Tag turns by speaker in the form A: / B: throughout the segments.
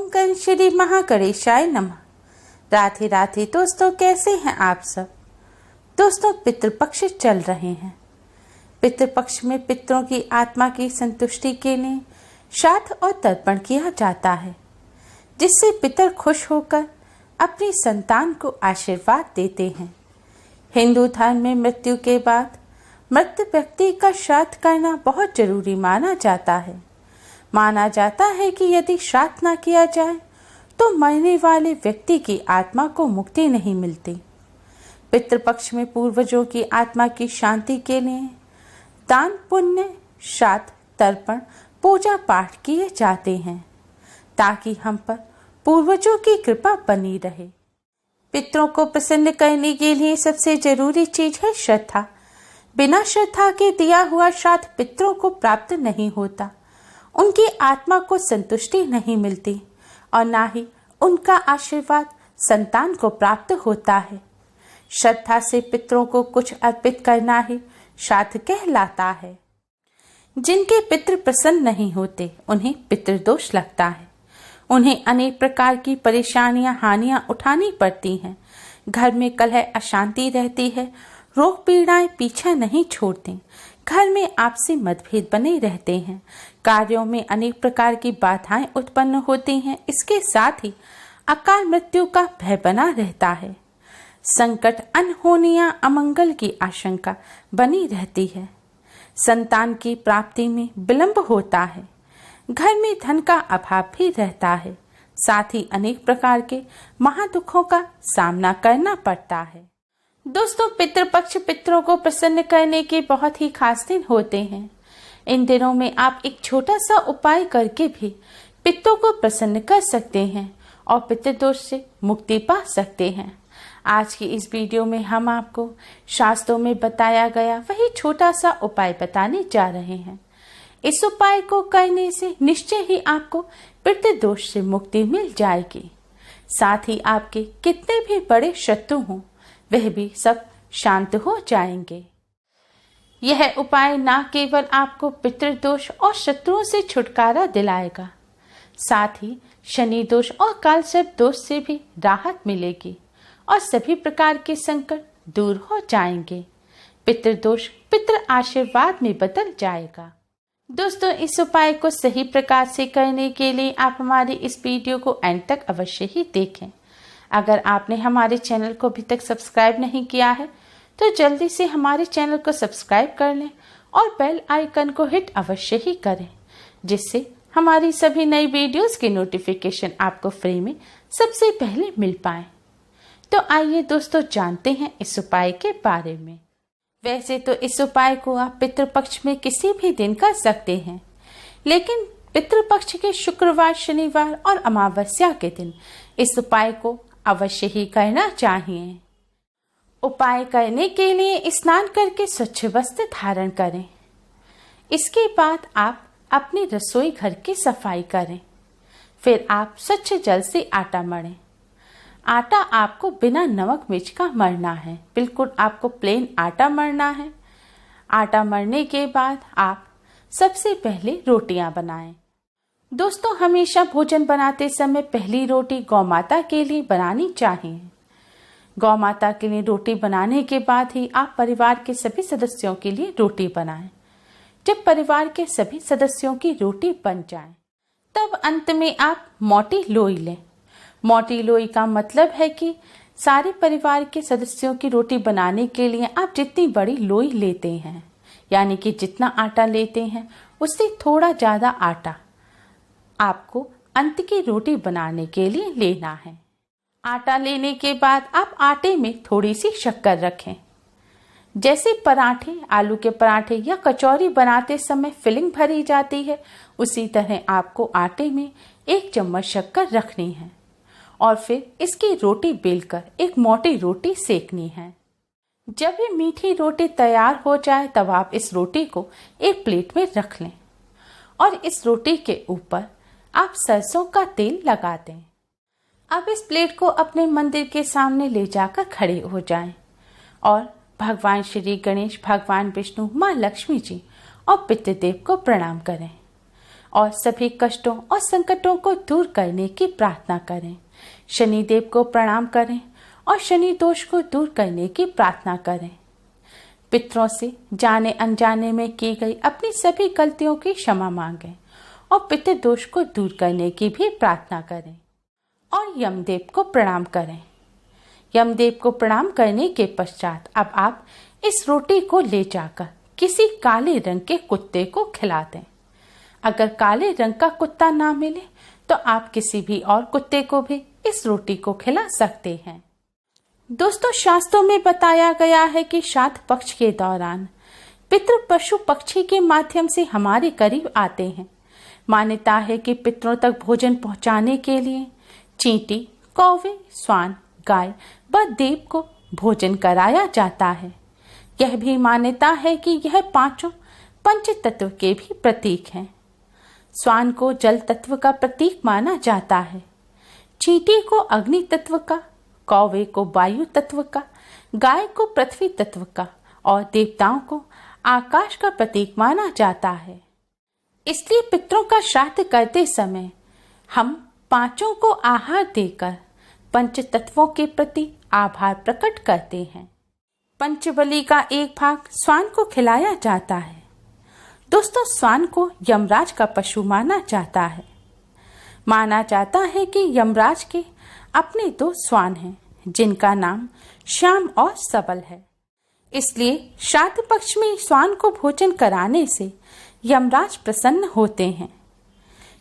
A: ओम गण श्री महागणेशाय नमः। राधे राधे दोस्तों, कैसे हैं आप सब। दोस्तों, पितृपक्ष चल रहे हैं। पितृपक्ष में पितरों की आत्मा की संतुष्टि के लिए श्राद्ध और तर्पण किया जाता है, जिससे पितर खुश होकर अपनी संतान को आशीर्वाद देते हैं। हिंदू धर्म में मृत्यु के बाद मृत व्यक्ति का श्राद्ध करना बहुत जरूरी माना जाता है। माना जाता है कि यदि श्राद्ध न किया जाए तो मरने वाले व्यक्ति की आत्मा को मुक्ति नहीं मिलती। पितृपक्ष में पूर्वजों की आत्मा की शांति के लिए दान पुण्य, श्राद्ध, तर्पण, पूजा पाठ किए जाते हैं, ताकि हम पर पूर्वजों की कृपा बनी रहे। पितरों को प्रसन्न करने के लिए सबसे जरूरी चीज है श्रद्धा। बिना श्रद्धा के दिया हुआ श्राद्ध पितरों को प्राप्त नहीं होता, उनकी आत्मा को संतुष्टि नहीं मिलती और ना ही उनका आशीर्वाद संतान को प्राप्त होता है। श्रद्धा से पितरों को कुछ अर्पित करना ही श्राद्ध कहलाता है। जिनके पितृ प्रसन्न नहीं होते उन्हें पितृदोष लगता है। उन्हें अनेक प्रकार की परेशानियां, हानियां उठानी पड़ती हैं। घर में कलह, अशांति रहती है। रोग पीड़ाएं पीछा नहीं छोड़ती। घर में आपसी मतभेद बने रहते हैं। कार्यों में अनेक प्रकार की बाधाएं उत्पन्न होती हैं। इसके साथ ही अकाल मृत्यु का भय बना रहता है। संकट, अनहोनियां, अमंगल की आशंका बनी रहती है। संतान की प्राप्ति में विलंब होता है। घर में धन का अभाव भी रहता है। साथ ही अनेक प्रकार के महादुखों का सामना करना पड़ता है। दोस्तों, पितृपक्ष पितरों को प्रसन्न करने के बहुत ही खास दिन होते हैं। इन दिनों में आप एक छोटा सा उपाय करके भी पितरों को प्रसन्न कर सकते हैं और पितृदोष से मुक्ति पा सकते हैं। आज की इस वीडियो में हम आपको शास्त्रों में बताया गया वही छोटा सा उपाय बताने जा रहे हैं। इस उपाय को करने से निश्चय ही आपको पितृदोष से मुक्ति मिल जाएगी। साथ ही आपके कितने भी बड़े शत्रु हों वह भी सब शांत हो जाएंगे। यह उपाय न केवल आपको पितृदोष और शत्रुओं से छुटकारा दिलाएगा, साथ ही शनि दोष और कालसर्प दोष से भी राहत मिलेगी और सभी प्रकार के संकट दूर हो जाएंगे। पितृदोष पितृ आशीर्वाद में बदल जाएगा। दोस्तों, इस उपाय को सही प्रकार से करने के लिए आप हमारे इस वीडियो को एंड तक अवश्य ही देखें। अगर आपने हमारे चैनल को अभी तक सब्सक्राइब नहीं किया है तो जल्दी से हमारे चैनल को सब्सक्राइब कर लें और बेल आइकन को हिट अवश्य ही करें, जिससे हमारी सभी नई वीडियोस की नोटिफिकेशन आपको फ्री में सबसे पहले मिल पाए। तो आइए दोस्तों, जानते हैं इस उपाय के बारे में। वैसे तो इस उपाय को आप पितृपक्ष में किसी भी दिन कर सकते हैं, लेकिन पितृपक्ष के शुक्रवार, शनिवार और अमावस्या के दिन इस उपाय को अवश्य ही करना चाहिए। उपाय करने के लिए स्नान करके स्वच्छ वस्त्र धारण करें। इसके बाद आप अपनी रसोई घर की सफाई करें। फिर आप स्वच्छ जल से आटा मढ़ें। आटा आपको बिना नमक मिर्च का मढ़ना है। बिल्कुल आपको प्लेन आटा मढ़ना है। आटा मढ़ने के बाद आप सबसे पहले रोटियां बनाएं। दोस्तों, हमेशा भोजन बनाते समय पहली रोटी गौ माता के लिए बनानी चाहिए। गौ माता के लिए रोटी बनाने के बाद ही आप परिवार के सभी सदस्यों के लिए रोटी बनाएं। जब परिवार के सभी सदस्यों की रोटी बन जाए तब अंत में आप मोटी लोई लें। मोटी लोई का मतलब है कि सारे परिवार के सदस्यों की रोटी बनाने के लिए आप जितनी बड़ी लोई लेते हैं, यानी कि जितना आटा लेते हैं उससे थोड़ा ज्यादा आटा आपको अंत की रोटी बनाने के लिए लेना है। आटा लेने के बाद आप आटे में थोड़ी सी शक्कर रखें। जैसे पराठे, आलू के पराठे या कचौरी बनाते समय फिलिंग भरी जाती है, उसी तरह आपको आटे में 1 चम्मच शक्कर रखनी है और फिर इसकी रोटी बेलकर एक मोटी रोटी सेकनी है। जब ये मीठी रोटी तैयार हो जाए तब आप इस रोटी को एक प्लेट में रख लें और इस रोटी के ऊपर आप सरसों का तेल लगा दें। अब इस प्लेट को अपने मंदिर के सामने ले जाकर खड़े हो जाएं और भगवान श्री गणेश, भगवान विष्णु, माँ लक्ष्मी जी और पितृदेव को प्रणाम करें और सभी कष्टों और संकटों को दूर करने की प्रार्थना करें। शनिदेव को प्रणाम करें और शनि दोष को दूर करने की प्रार्थना करें। पितरों से जाने अनजाने में की गई अपनी सभी गलतियों की क्षमा मांगें और पितृ दोष को दूर करने की भी प्रार्थना करें और यमदेव को प्रणाम करें। यमदेव को प्रणाम करने के पश्चात अब आप इस रोटी को ले जाकर किसी काले रंग के कुत्ते को खिला दें। अगर काले रंग का कुत्ता ना मिले तो आप किसी भी और कुत्ते को भी इस रोटी को खिला सकते हैं। दोस्तों, शास्त्रों में बताया गया है कि श्राद्ध पक्ष के दौरान पितृ पशु पक्षी के माध्यम से हमारे करीब आते हैं। मान्यता है कि पितरों तक भोजन पहुंचाने के लिए चींटी, कौवे, स्वान, गाय व देव को भोजन कराया जाता है। यह भी मान्यता है कि यह पांचों पंच तत्व के भी प्रतीक हैं। स्वान को जल तत्व का प्रतीक माना जाता है, चींटी को अग्नि तत्व का, कौवे को वायु तत्व का, गाय को पृथ्वी तत्व का और देवताओं को आकाश का प्रतीक माना जाता है। इसलिए पितरों का श्राद्ध करते समय हम पांचों को आहार देकर पंच तत्वों के प्रति आभार प्रकट करते हैं। पंचबली का एक भाग स्वान को खिलाया जाता है। दोस्तों, स्वान को यमराज का पशु माना जाता है। माना जाता है कि यमराज के अपने 2 स्वान हैं जिनका नाम श्याम और सबल है। इसलिए श्राद्ध पक्ष में स्वान को भोजन कराने से यमराज प्रसन्न होते हैं।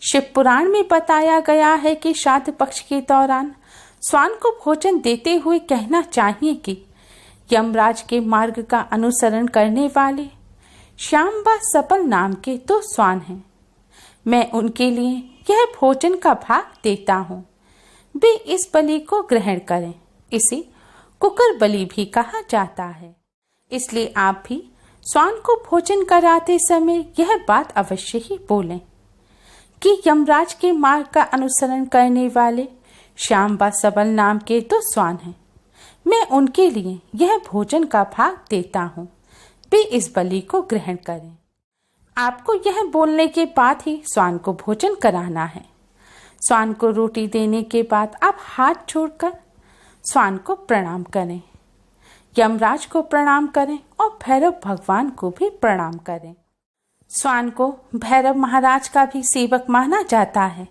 A: शिव पुराण में बताया गया है कि श्राद्ध पक्ष के दौरान स्वान को भोजन देते हुए कहना चाहिए कि यमराज के मार्ग का अनुसरण करने वाले श्याम व सबल नाम के 2 स्वान हैं। मैं उनके लिए यह भोजन का भाग देता हूँ, वे इस बलि को ग्रहण करें। इसे कुकर बलि भी कहा जाता है। इसलिए आप भी स्वान को भोजन कराते समय यह बात अवश्य ही बोलें कि यमराज के मार्ग का अनुसरण करने वाले श्याम व सबल नाम के 2 स्वान हैं। मैं उनके लिए यह भोजन का भाग देता हूँ, वे इस बलि को ग्रहण करें। आपको यह बोलने के बाद ही स्वान को भोजन कराना है। स्वान को रोटी देने के बाद आप हाथ जोड़कर स्वान को प्रणाम करें, यमराज को प्रणाम करें और भैरव भगवान को भी प्रणाम करें। स्वान को भैरव महाराज का भी सेवक माना जाता है।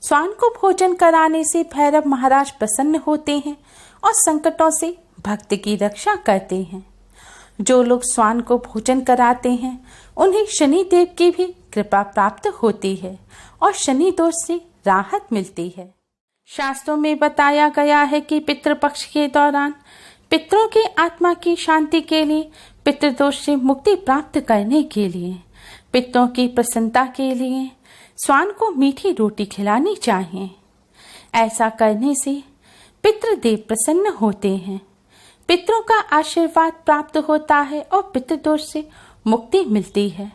A: स्वान को भोजन कराने से भैरव महाराज प्रसन्न होते हैं और संकटों से भक्त की रक्षा करते हैं। जो लोग स्वान को भोजन कराते हैं उन्हें शनि देव की भी कृपा प्राप्त होती है और शनि दोष से राहत मिलती है। शास्त्रों में बताया गया है कि पितृपक्ष के दौरान पितरों की आत्मा की शांति के लिए, पितृदोष से मुक्ति प्राप्त करने के लिए, पितरों की प्रसन्नता के लिए स्वान को मीठी रोटी खिलानी चाहिए। ऐसा करने से पितृदेव प्रसन्न होते हैं, पितरों का आशीर्वाद प्राप्त होता है और पितृदोष से मुक्ति मिलती है।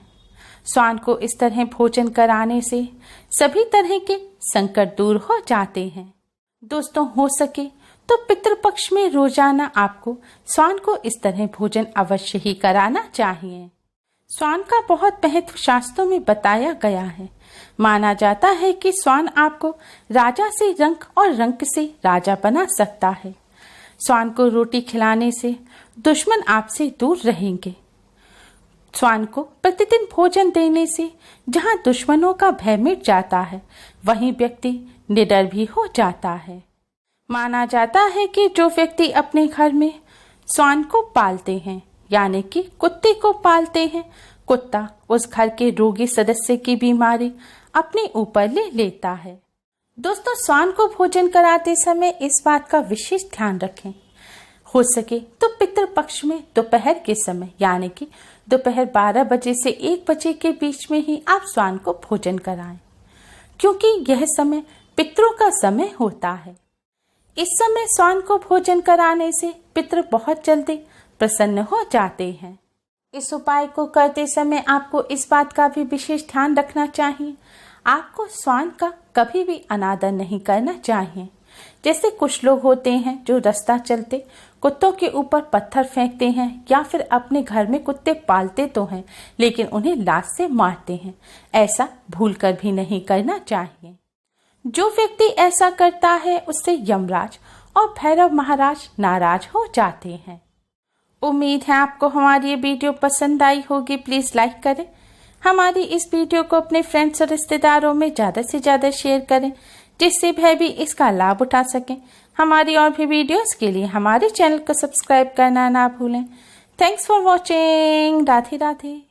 A: स्वान को इस तरह भोजन कराने से सभी तरह के संकट दूर हो जाते हैं। दोस्तों, हो सके तो पितृपक्ष में रोजाना आपको स्वान को इस तरह भोजन अवश्य ही कराना चाहिए। स्वान का बहुत महत्व शास्त्रों में बताया गया है। माना जाता है कि स्वान आपको राजा से रंक और रंक से राजा बना सकता है। स्वान को रोटी खिलाने से दुश्मन आपसे दूर रहेंगे। स्वान को प्रतिदिन भोजन देने से जहां दुश्मनों का भय मिट जाता है, वहीं व्यक्ति निडर भी हो जाता है। माना जाता है कि जो व्यक्ति अपने घर में स्वान को पालते हैं, यानी कि कुत्ते को पालते हैं, कुत्ता उस घर के रोगी सदस्य की बीमारी अपने ऊपर ले लेता है। दोस्तों, स्वान को भोजन कराते समय इस बात का विशेष ध्यान रखें, हो सके तो पितृपक्ष में दोपहर के समय, यानी कि दोपहर 12 बजे से 1 बजे के बीच में ही आप स्वान को भोजन कराएं, क्योंकि यह समय पितरों का समय होता है। इस समय स्वान को भोजन कराने से पितृ बहुत जल्दी प्रसन्न हो जाते हैं। इस उपाय को करते समय आपको इस बात का भी विशेष ध्यान रखना चाहिए, आपको स्वान का कभी भी अनादर नहीं करना चाहिए। जैसे कुछ लोग होते हैं जो रास्ता चलते कुत्तों के ऊपर पत्थर फेंकते हैं या फिर अपने घर में कुत्ते पालते तो हैं लेकिन उन्हें लात से मारते हैं। ऐसा भूलकर भी नहीं करना चाहिए। जो व्यक्ति ऐसा करता है उससे यमराज और भैरव महाराज नाराज हो जाते हैं। उम्मीद है आपको हमारी ये वीडियो पसंद आई होगी। प्लीज लाइक करें। हमारी इस वीडियो को अपने फ्रेंड्स और रिश्तेदारों में ज्यादा से ज्यादा शेयर करें जिससे वह भी इसका लाभ उठा सकें। हमारी और भी वीडियोस के लिए हमारे चैनल को सब्सक्राइब करना ना भूलें। Thanks for watching. Radhe Radhe.